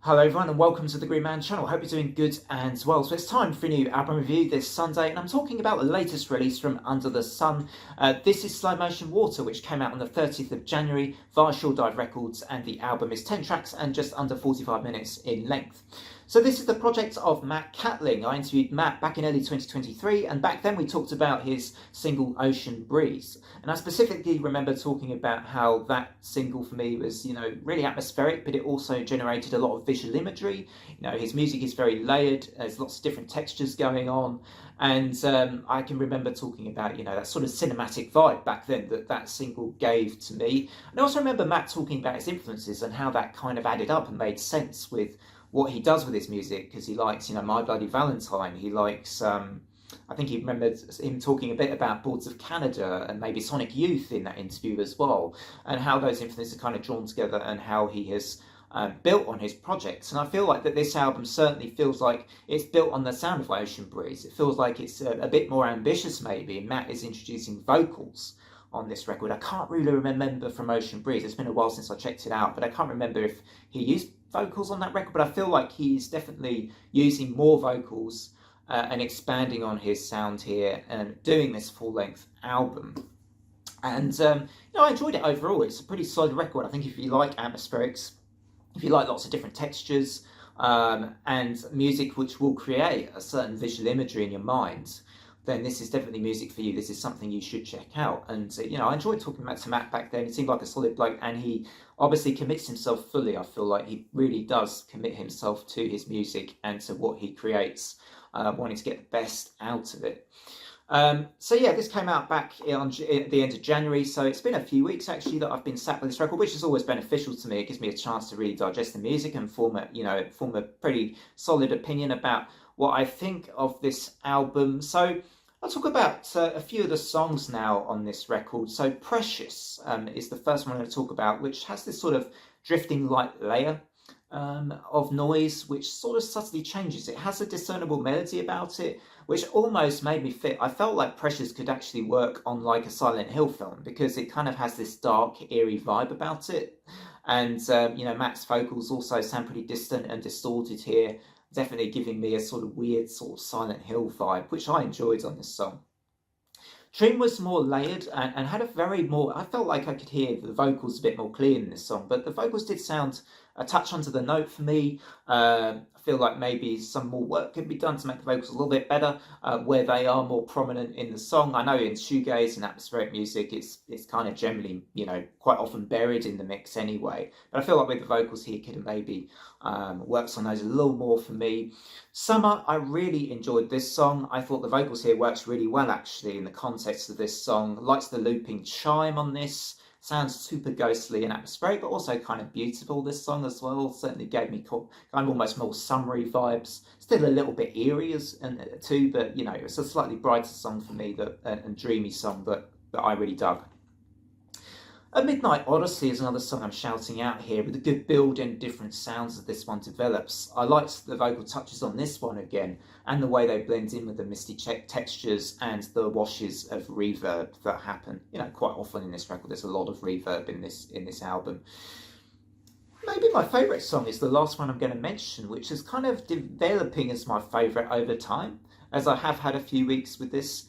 Hello everyone and welcome to the Green Man channel. Hope you're doing good and well. So it's time for a new album review this Sunday and I'm talking about the latest release from Under the Sun. This is Slow Motion Water, which came out on the 30th of January via Short Dive Records, and the album is 10 tracks and just under 45 minutes in length. So this is the project of Matt Catling. I interviewed Matt back in early 2023, and back then we talked about his single Ocean Breeze. And I specifically remember talking about how that single for me was, really atmospheric, but it also generated a lot of visual imagery. His music is very layered, there's lots of different textures going on. And I can remember talking about, that sort of cinematic vibe back then that single gave to me. And I also remember Matt talking about his influences and how that kind of added up and made sense with what he does with his music, because he likes, My Bloody Valentine. He likes, I think he remembered him talking a bit about Boards of Canada and maybe Sonic Youth in that interview as well, and how those influences are kind of drawn together and how he has built on his projects. And I feel like that this album certainly feels like it's built on the sound of Ocean Breeze. It feels like it's a bit more ambitious maybe. Matt is introducing vocals on this record. I can't really remember from Ocean Breeze. It's been a while since I checked it out, but I can't remember if he used vocals on that record, but I feel like he's definitely using more vocals and expanding on his sound here and doing this full-length album. And I enjoyed it overall. It's a pretty solid record. I think if you like atmospherics, if you like lots of different textures and music which will create a certain visual imagery in your mind, then this is definitely music for you. This is something you should check out. And, I enjoyed talking to Matt back then. He seemed like a solid bloke, and he obviously commits himself fully. I feel like he really does commit himself to his music and to what he creates, wanting to get the best out of it. This came out back at the end of January, so it's been a few weeks actually that I've been sat with this record, which is always beneficial to me. It gives me a chance to really digest the music and form a pretty solid opinion about what I think of this album. So I'll talk about a few of the songs now on this record. So Precious is the first one I'm going to talk about, which has this sort of drifting light layer of noise, which sort of subtly changes. It has a discernible melody about it, which almost made me fit. I felt like Precious could actually work on like a Silent Hill film, because it kind of has this dark, eerie vibe about it. And, Matt's vocals also sound pretty distant and distorted here, definitely giving me a sort of weird sort of Silent Hill vibe, which I enjoyed on this song. Dream was more layered and had a I felt like I could hear the vocals a bit more clear in this song, but the vocals did sound a touch under the note for me. I feel like maybe some more work could be done to make the vocals a little bit better, where they are more prominent in the song. I know in shoegaze and atmospheric music, it's kind of generally, quite often buried in the mix anyway. But I feel like with the vocals here, could maybe works on those a little more for me. Summer, I really enjoyed this song. I thought the vocals here works really well actually in the context of this song. I liked the looping chime on this. Sounds super ghostly and atmospheric, but also kind of beautiful, this song as well. Certainly gave me kind of almost more summery vibes. Still a little bit eerie too, but it's a slightly brighter song for me and dreamy song that I really dug. A Midnight Odyssey is another song I'm shouting out here, with a good build and different sounds as this one develops. I liked the vocal touches on this one again, and the way they blend in with the misty textures and the washes of reverb that happen. Quite often in this record, there's a lot of reverb in this album. Maybe my favourite song is the last one I'm going to mention, which is kind of developing as my favourite over time, as I have had a few weeks with this.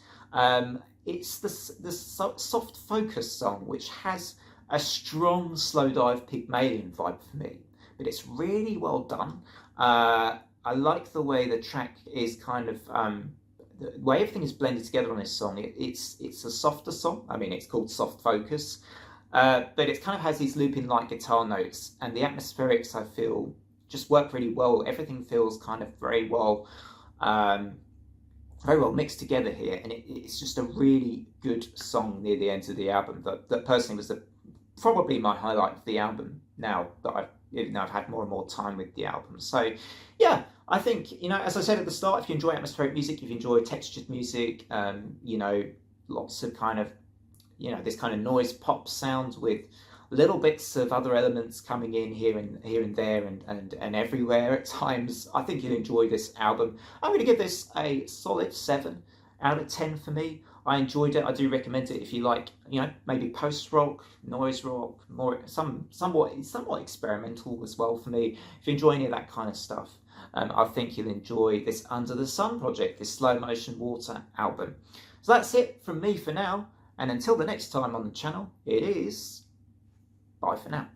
It's the Soft Focus song, which has a strong Slow Dive Pygmalion vibe for me, but it's really well done. I like the way the track is kind of, the way everything is blended together on this song. It's a softer song. I mean, it's called Soft Focus, but it kind of has these looping light guitar notes, and the atmospherics I feel just work really well. Everything feels kind of very well mixed together here, and it's just a really good song near the end of the album that personally was probably my highlight of the album now that I've had more and more time with the album. So yeah, I think, as I said at the start, if you enjoy atmospheric music, if you enjoy textured music, lots of kind of, this kind of noise pop sound with little bits of other elements coming in here and there and everywhere at times, I think you'll enjoy this album. I'm going to give this a solid 7 out of 10 for me. I enjoyed it. I do recommend it if you like, you know, maybe post rock, noise rock, more somewhat experimental as well for me. If you enjoy any of that kind of stuff, I think you'll enjoy this Under the Sun project, this Slow Motion Water album. So that's it from me for now, and until the next time on the channel, it is bye for now.